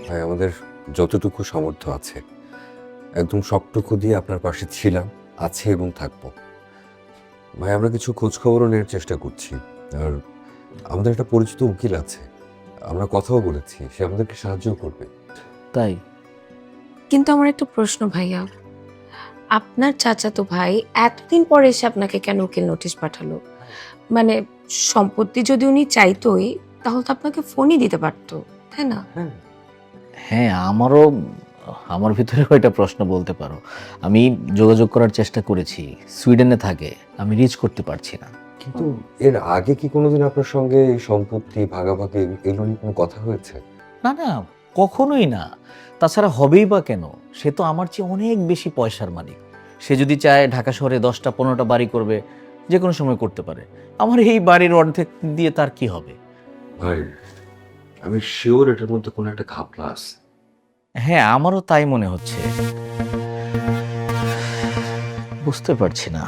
ভাই আমাদের যতটুকু সামর্থ্য আছে একদম সবটুকু দিয়ে আপনার পাশে ছিলাম, আছে এবং থাকবো। ভাই আমরা কিছু খোঁজ খবরও নেওয়ার চেষ্টা করছি, আর আমাদের একটা পরিচিত উকিল আছে, আমরা কথাও বলেছি, সে আমাদেরকে সাহায্য করবে। তাই? কিন্তু আমার একটা প্রশ্ন ভাইয়া, আপনার চাচাতো ভাই এতদিন পরে এসে আপনাকে কেন উকিল নোটিশ পাঠালো? মানে সম্পত্তি যদি উনি চাইতোই তাহলে তো আপনাকে ফোনই দিতে পারতো, তাই না? হ্যাঁ, হ্যাঁ, আমার ভিতরেও এটা প্রশ্ন বলতে পারো। আমি যোগাযোগ করার চেষ্টা করেছি, সুইডেনে থাকে, আমি রিচ করতে পারছি না। কিন্তু এর আগে কি কোনোদিন আপনার সঙ্গে এই সম্পত্তি ভাগাভাগি এগুলো নিয়ে কোনো কথা হয়েছে? না না, কখনোই না। তাছাড়া হবেই বা কেন? সে তো আমার চেয়ে অনেক বেশি পয়সার মালিক। সে যদি চায় ঢাকা শহরে 10টা 15টা বাড়ি করবে, যে কোনো সময় করতে পারে। আমার এই বাড়ির অর্ধেক দিয়ে তার কি হবে? ভাই আমি শিওর এটার মধ্যে কোনো একটা ঘাপলা আছে। হ্যাঁ, আমারও তাই মনে হচ্ছে। বুঝতে পারছি না।